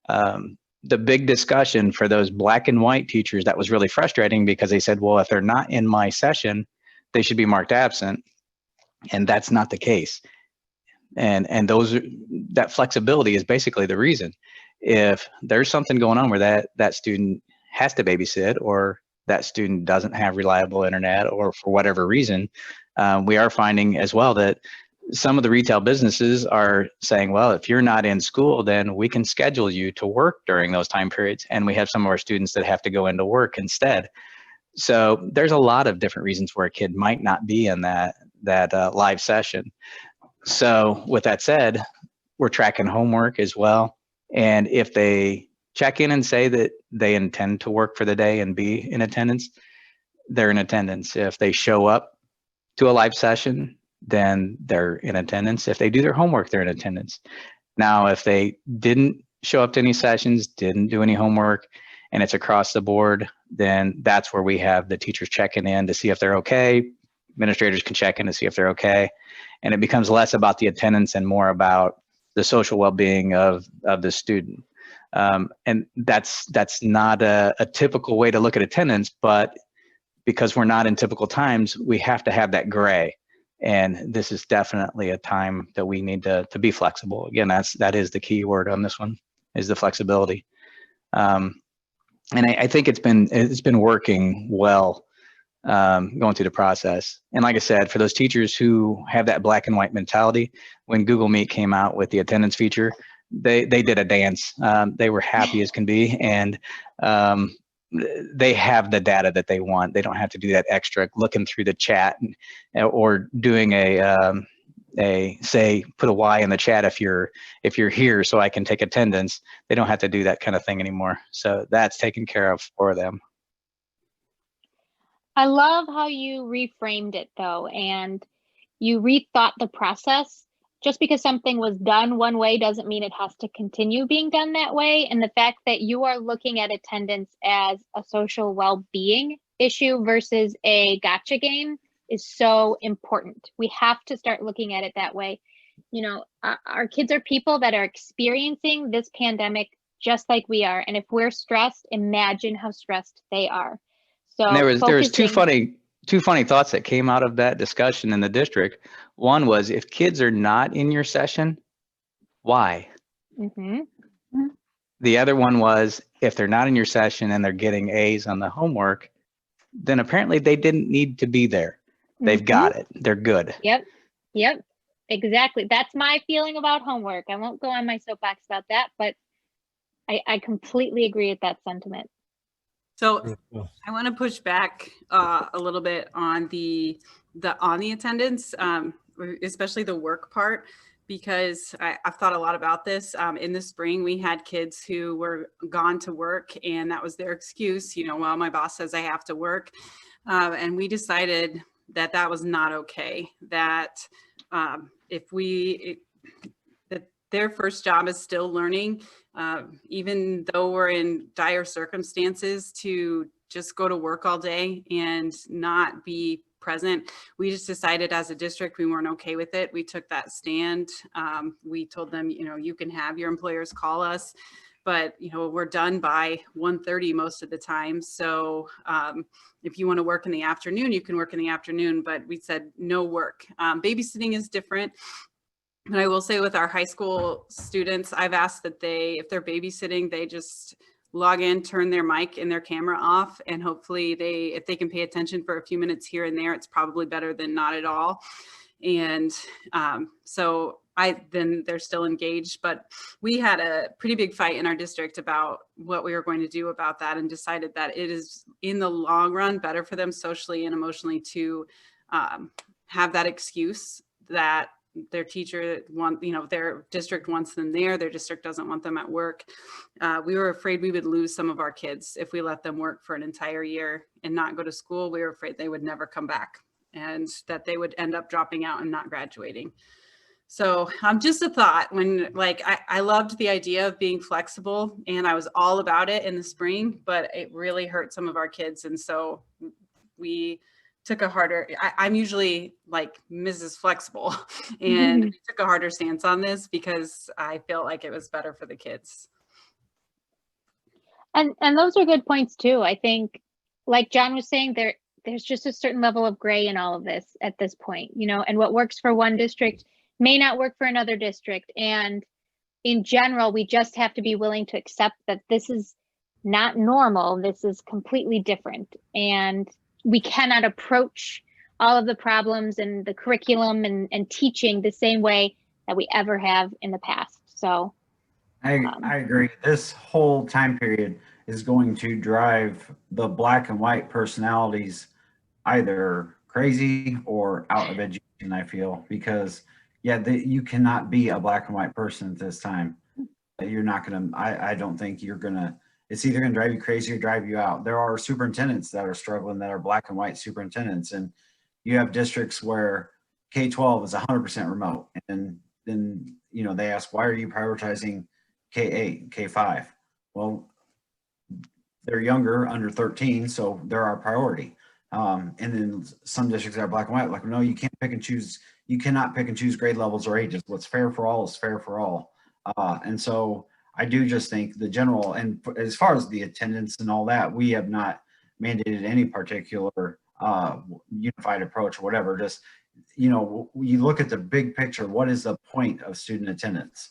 The big discussion for those black and white teachers, that was really frustrating because they said, well, if they're not in my session, they should be marked absent. And that's not the case. And that flexibility is basically the reason. If there's something going on where that student has to babysit or that student doesn't have reliable internet or for whatever reason, we are finding as well that some of the retail businesses are saying, well, if you're not in school, then we can schedule you to work during those time periods. And we have some of our students that have to go into work instead. So there's a lot of different reasons where a kid might not be in that live session. So with that said, we're tracking homework as well. And if they check in and say that they intend to work for the day and be in attendance, they're in attendance. If they show up to a live session, then they're in attendance. If they do their homework, they're in attendance. Now, if they didn't show up to any sessions, didn't do any homework, and it's across the board, then that's where we have the teachers checking in to see if they're okay, administrators can check in to see if they're okay. And it becomes less about the attendance and more about the social well-being of the student. And that's not a typical way to look at attendance, but because we're not in typical times, we have to have that gray. And this is definitely a time that we need to be flexible. Again, that is the key word on this one, is the flexibility. And I think it's been working well going through the process. And like I said, for those teachers who have that black and white mentality, when Google Meet came out with the attendance feature, they did a dance. They were happy as can be, and they have the data that they want. They don't have to do that extra looking through the chat or doing say put a Y in the chat if you're here so I can take attendance. They don't have to do that kind of thing anymore. So that's taken care of for them. I love how you reframed it though, and you rethought the process. Just because something was done one way doesn't mean it has to continue being done that way. And the fact that you are looking at attendance as a social well-being issue versus a gotcha game is so important. We have to start looking at it that way. You know, our kids are people that are experiencing this pandemic just like we are. And if we're stressed, imagine how stressed they are. So and there was two funny thoughts that came out of that discussion in the district. One was, if kids are not in your session, why? Mm-hmm. The other one was, if they're not in your session and they're getting A's on the homework, then apparently they didn't need to be there. They've got it. They're good. Yep, exactly. That's my feeling about homework. I won't go on my soapbox about that, but I completely agree with that sentiment. So I want to push back a little bit on the attendance, especially the work part, because I've thought a lot about this. In the spring, we had kids who were gone to work, and that was their excuse. You know, well, my boss says I have to work, and we decided that that was not okay. That that their first job is still learning. Even though we're in dire circumstances, to just go to work all day and not be present. We just decided as a district, we weren't okay with it. We took that stand. We told them, you know, you can have your employers call us, but, you know, we're done by 1:30 most of the time. So if you want to work in the afternoon, you can work in the afternoon, but we said no work. Babysitting is different. And I will say with our high school students, I've asked that if they're babysitting, they just log in, turn their mic and their camera off. And hopefully if they can pay attention for a few minutes here and there, it's probably better than not at all. And so then they're still engaged, but we had a pretty big fight in our district about what we were going to do about that, and decided that it is in the long run better for them socially and emotionally to have that excuse that their teacher their district wants them there, their district doesn't want them at work. We were afraid we would lose some of our kids if we let them work for an entire year and not go to school. We were afraid they would never come back and that they would end up dropping out and not graduating. So just a thought, when I loved the idea of being flexible and I was all about it in the spring, but it really hurt some of our kids. And so we took a harder, I'm usually like Mrs. Flexible, and we took a harder stance on this because I felt like it was better for the kids. And those are good points too. I think, like John was saying, there's just a certain level of gray in all of this at this point, you know, and what works for one district may not work for another district. And in general, we just have to be willing to accept that this is not normal. This is completely different. And we cannot approach all of the problems and the curriculum and teaching the same way that we ever have in the past. So I agree. This whole time period is going to drive the black and white personalities either crazy or out of education, I feel, because you cannot be a black and white person at this time. You're not going to, I don't think you're going to, it's either going to drive you crazy or drive you out. There are superintendents that are struggling that are black and white superintendents. And you have districts where K-12 is 100% remote. And then, you know, they ask, why are you prioritizing K-8, K-5? Well, they're younger, under 13, so they're our priority. And then some districts are black and white, like, no, you can't pick and choose. You cannot pick and choose grade levels or ages. What's fair for all is fair for all. And so I do just think the general, and as far as the attendance and all that, we have not mandated any particular unified approach or whatever. Just, you know, you look at the big picture. What is the point of student attendance?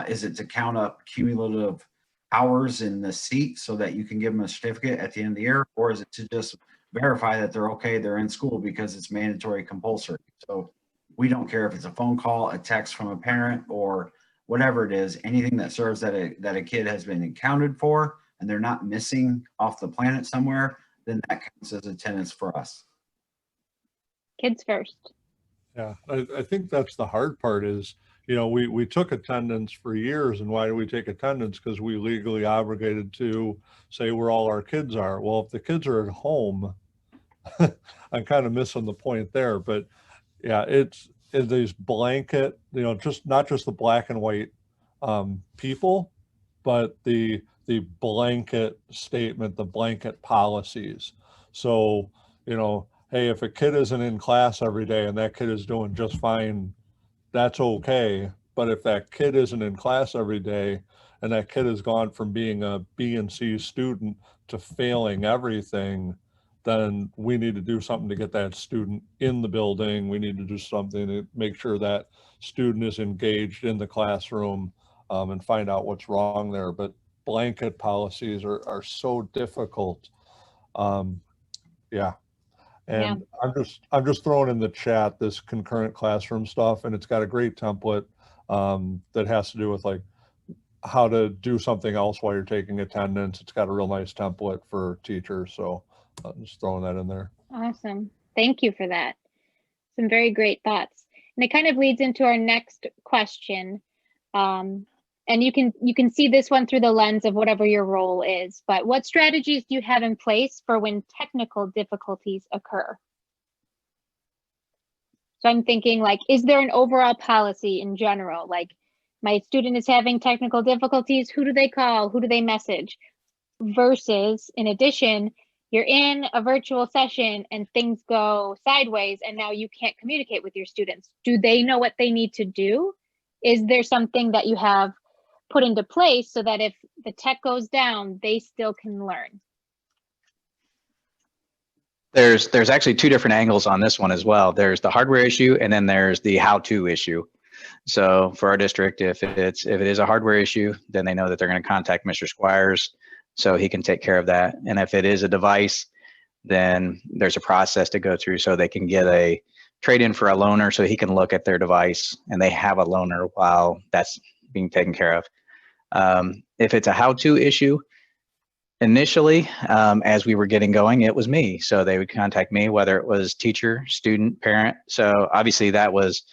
Is it to count up cumulative hours in the seat so that you can give them a certificate at the end of the year? Or is it to just verify that they're okay, they're in school because it's mandatory compulsory? So we don't care if it's a phone call, a text from a parent, or whatever it is, anything that serves that a kid has been accounted for and they're not missing off the planet somewhere, then that counts as attendance for us. Kids first. Yeah, I think that's the hard part is, you know, we took attendance for years. And why do we take attendance? Because we legally obligated to say where all our kids are. Well, if the kids are at home, I'm kind of missing the point there. But yeah, it's these blanket, you know, just not just the black and white people, but the blanket statement, the blanket policies. So, you know, hey, if a kid isn't in class every day and that kid is doing just fine, that's okay. But if that kid isn't in class every day and that kid has gone from being a B and C student to failing everything, then we need to do something to get that student in the building. We need to do something to make sure that student is engaged in the classroom and find out what's wrong there. But blanket policies are so difficult. Yeah. And yeah. I'm just throwing in the chat this concurrent classroom stuff, and it's got a great template that has to do with like how to do something else while you're taking attendance. It's got a real nice template for teachers. So I'm just throwing that in there. Awesome. Thank you for that. Some very great thoughts. And it kind of leads into our next question. And you can see this one through the lens of whatever your role is, but what strategies do you have in place for when technical difficulties occur? So I'm thinking like, is there an overall policy in general? Like my student is having technical difficulties, who do they call? Who do they message? Versus in addition, you're in a virtual session and things go sideways and now you can't communicate with your students. Do they know what they need to do? Is there something that you have put into place so that if the tech goes down, they still can learn? There's actually two different angles on this one as well. There's the hardware issue and then there's the how-to issue. So for our district, if it is a hardware issue, then they know that they're going to contact Mr. Squires so he can take care of that. And if it is a device, then there's a process to go through so they can get a trade-in for a loaner so he can look at their device and they have a loaner while that's being taken care of. If it's a how-to issue, initially, as we were getting going, it was me. So they would contact me, whether it was teacher, student, parent. So obviously that was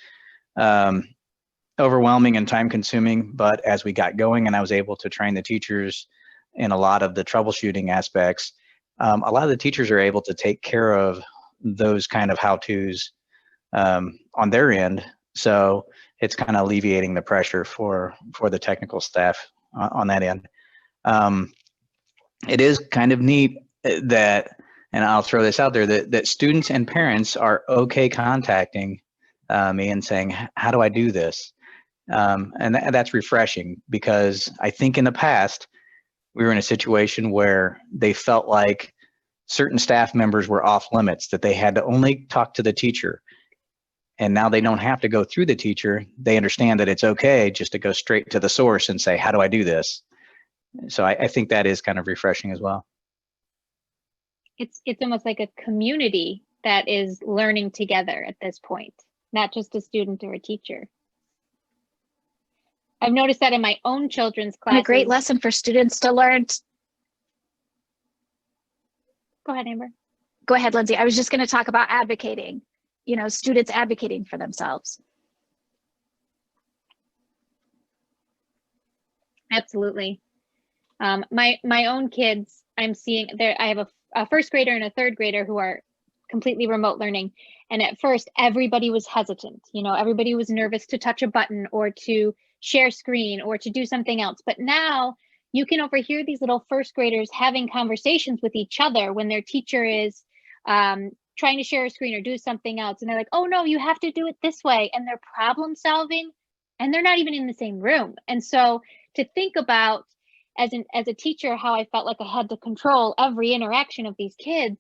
overwhelming and time consuming, but as we got going and I was able to train the teachers in a lot of the troubleshooting aspects, a lot of the teachers are able to take care of those kind of how-tos on their end. So it's kind of alleviating the pressure for the technical staff on that end. It is kind of neat that, and I'll throw this out there, that students and parents are okay contacting me and saying, how do I do this? And that's refreshing, because I think in the past, we were in a situation where they felt like certain staff members were off limits, that they had to only talk to the teacher. And now they don't have to go through the teacher. They understand that it's okay just to go straight to the source and say, how do I do this? So I think that is kind of refreshing as well. It's almost like a community that is learning together at this point, not just a student or a teacher. I've noticed that in my own children's classes. A great lesson for students to learn. Go ahead, Amber. Go ahead, Lindsay. I was just going to talk about advocating, you know, students advocating for themselves. Absolutely. My own kids, I'm seeing there, I have a first grader and a third grader who are completely remote learning. And at first, everybody was hesitant. You know, everybody was nervous to touch a button or to share screen or to do something else. But now you can overhear these little first graders having conversations with each other when their teacher is trying to share a screen or do something else. And they're like, oh no, you have to do it this way. And they're problem solving and they're not even in the same room. And so to think about as a teacher, how I felt like I had to control every interaction of these kids,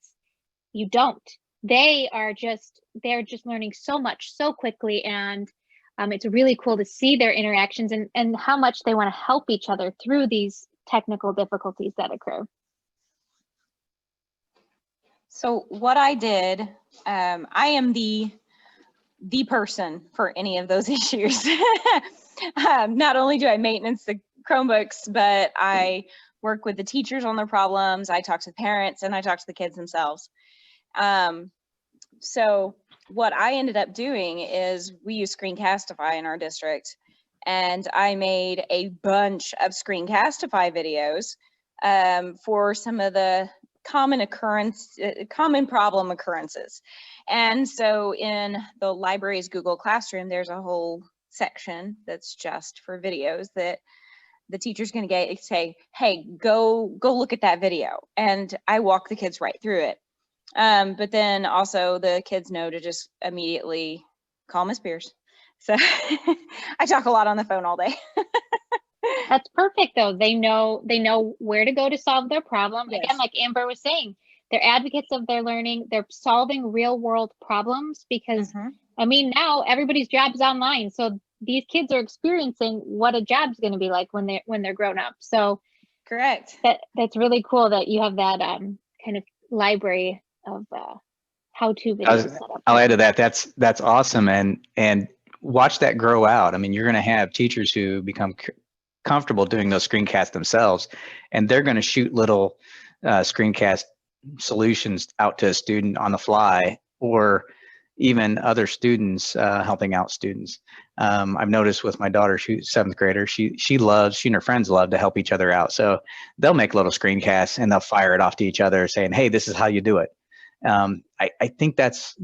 you don't. They're just learning so much so quickly. And it's really cool to see their interactions and how much they want to help each other through these technical difficulties that occur. So what I did, I am the person for any of those issues. Not only do I maintenance the Chromebooks, but I work with the teachers on their problems. I talk to the parents and I talk to the kids themselves. So what I ended up doing is we use Screencastify in our district, and I made a bunch of Screencastify videos for some of the common problem occurrences. And so in the library's Google Classroom, there's a whole section that's just for videos that the teacher's going to say, hey, go look at that video. And I walk the kids right through it. But then also the kids know to just immediately call Miss Pierce. So I talk a lot on the phone all day. That's perfect though. They know where to go to solve their problem. Yes. Again, like Amber was saying, they're advocates of their learning. They're solving real world problems because I mean, now everybody's job is online. So these kids are experiencing what a job's going to be like when they're grown up. So correct. That's really cool that you have that kind of library of how-to videos set up. I'll add to that. That's awesome, and watch that grow out. I mean, you're going to have teachers who become comfortable doing those screencasts themselves, and they're going to shoot little screencast solutions out to a student on the fly, or even other students helping out students. I've noticed with my daughter, she's 7th grader, she and her friends love to help each other out. So they'll make little screencasts and they'll fire it off to each other saying, hey, this is how you do it. I think that's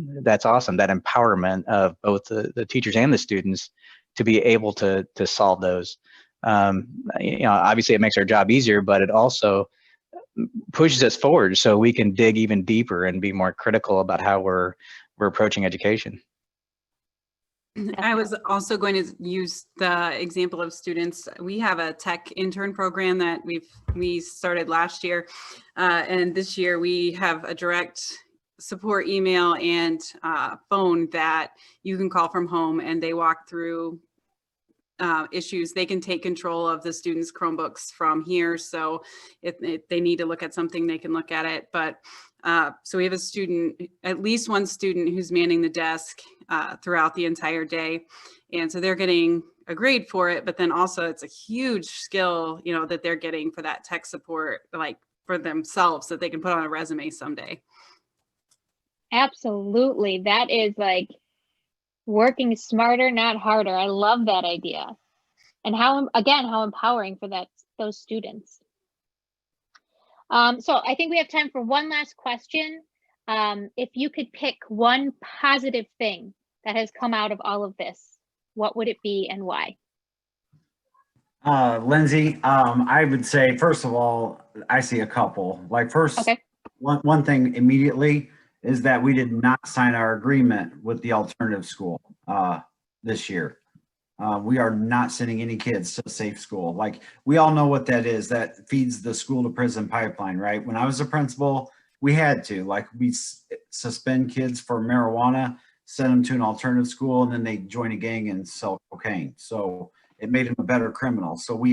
awesome, that empowerment of both the teachers and the students to be able to solve those. Obviously it makes our job easier, but it also pushes us forward so we can dig even deeper and be more critical about how we're approaching education. I was also going to use the example of students. We have a tech intern program that we started last year, and this year we have a direct support email and phone that you can call from home, and they walk through issues. They can take control of the students' Chromebooks from here. So if they need to look at something, they can look at it. But so we have a student, at least one student, who's manning the desk throughout the entire day. And so they're getting a grade for it, but then also it's a huge skill, that they're getting for that tech support, like for themselves, that they can put on a resume someday. Absolutely. That is like working smarter, not harder. I love that idea. And how empowering for those students. So I think we have time for one last question. If you could pick one positive thing that has come out of all of this, what would it be and why? Lindsay, I would say, first of all, I see a couple. Like first, okay. One thing immediately is that we did not sign our agreement with the alternative school this year. We are not sending any kids to safe school. Like, we all know what that is. That feeds the school to prison pipeline, right? When I was a principal, we had to, like, we suspend kids for marijuana, send them to an alternative school, and then they join a gang and sell cocaine. So it made them a better criminal. So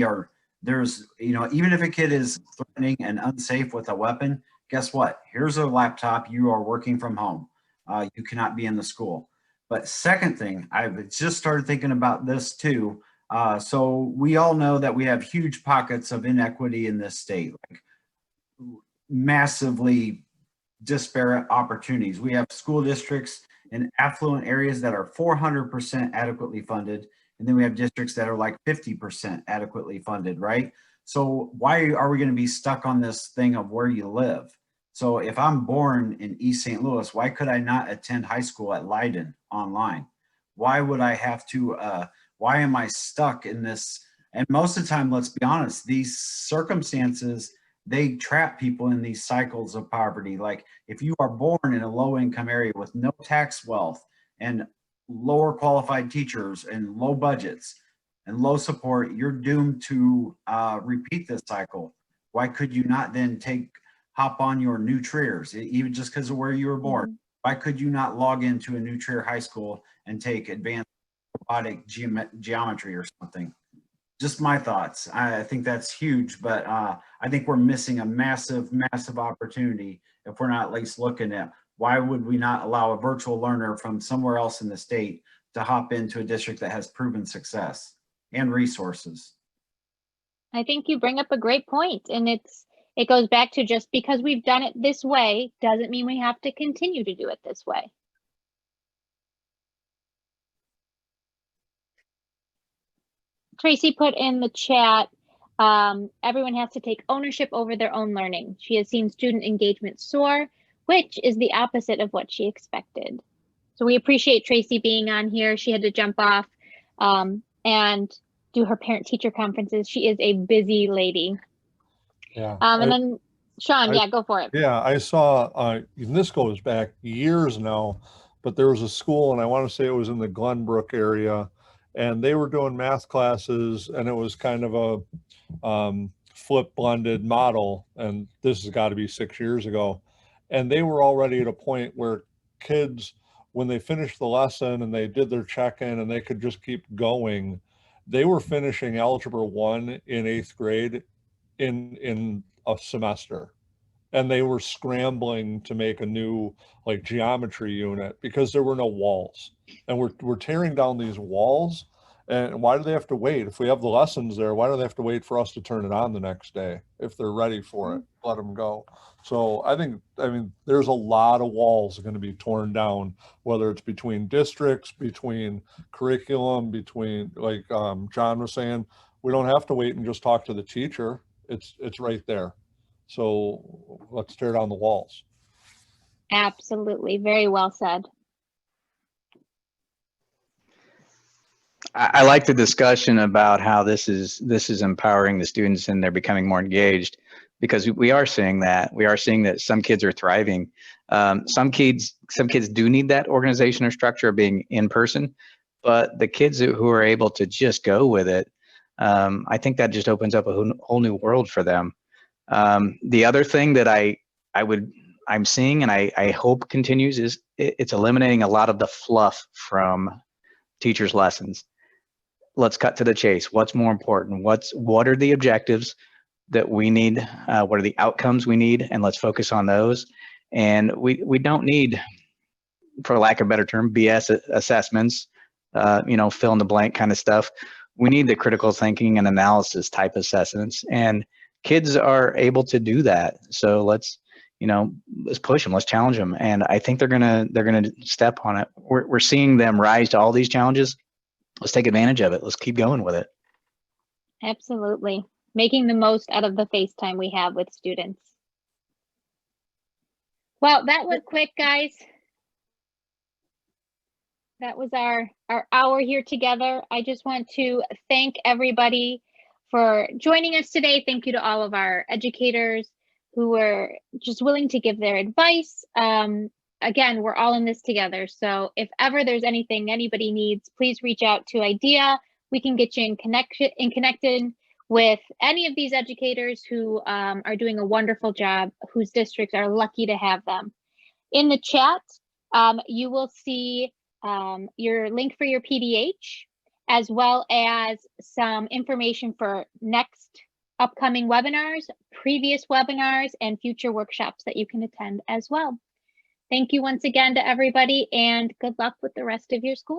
there's, even if a kid is threatening and unsafe with a weapon, guess what? Here's a laptop. You are working from home. You cannot be in the school. But second thing, I've just started thinking about this too. So we all know that we have huge pockets of inequity in this state, like massively disparate opportunities. We have school districts in affluent areas that are 400% adequately funded. And then we have districts that are like 50% adequately funded, right? So why are we going to be stuck on this thing of where you live? So if I'm born in East St. Louis, why could I not attend high school at Leiden online? Why would I have to, why am I stuck in this? And most of the time, let's be honest, these circumstances they trap people in these cycles of poverty. Like if you are born in a low income area with no tax wealth and lower qualified teachers and low budgets and low support, you're doomed to repeat this cycle. Why could you not then hop on your new Triers, even just because of where you were born? Why could you not log into a new Trier high school and take advanced robotic geometry or something? Just my thoughts. I think that's huge, but I think we're missing a massive, massive opportunity if we're not at least looking at why would we not allow a virtual learner from somewhere else in the state to hop into a district that has proven success and resources. I think you bring up a great point, and it goes back to just because we've done it this way doesn't mean we have to continue to do it this way. Tracy put in the chat, everyone has to take ownership over their own learning. She has seen student engagement soar, which is the opposite of what she expected. So we appreciate Tracy being on here. She had to jump off and do her parent-teacher conferences. She is a busy lady. Yeah. And then Sean, yeah, go for it. Yeah, I saw, and this goes back years now, but there was a school, and I want to say it was in the Glenbrook area, and they were doing math classes, and it was kind of a flip blended model, and this has got to be 6 years ago. And they were already at a point where kids, when they finished the lesson and they did their check-in and they could just keep going, they were finishing Algebra 1 in 8th grade in a semester. And they were scrambling to make a new like geometry unit because there were no walls. And we're tearing down these walls. And why do they have to wait? If we have the lessons there, why do they have to wait for us to turn it on the next day? If they're ready for it, let them go. So I mean, there's a lot of walls going to be torn down, whether it's between districts, between curriculum, between, like John was saying, we don't have to wait and just talk to the teacher. It's right there. So let's tear down the walls. Absolutely. Very well said. I like the discussion about how this is empowering the students and they're becoming more engaged, because we are seeing that. We are seeing that some kids are thriving. Some kids do need that organization or structure of being in person, but the kids who are able to just go with it, I think that just opens up a whole new world for them. The other thing that I'm seeing and I hope continues is it's eliminating a lot of the fluff from teachers' lessons. Let's cut to the chase. What's more important? What are the objectives that we need? What are the outcomes we need? And let's focus on those. And we don't need, for lack of a better term, BS assessments, fill in the blank kind of stuff. We need the critical thinking and analysis type assessments, and kids are able to do that. So let's push them, let's challenge them. And I think they're gonna step on it. We're seeing them rise to all these challenges. Let's take advantage of it. Let's keep going with it. Absolutely. Making the most out of the FaceTime we have with students. Well, that was quick, guys. That was our hour here together. I just want to thank everybody for joining us today. Thank you to all of our educators who were just willing to give their advice. Again, we're all in this together. So if ever there's anything anybody needs, please reach out to IDEA. We can get you connected with any of these educators who are doing a wonderful job, whose districts are lucky to have them. In the chat, you will see your link for your PDH, as well as some information for next upcoming webinars, previous webinars, and future workshops that you can attend as well. Thank you once again to everybody, and good luck with the rest of your school.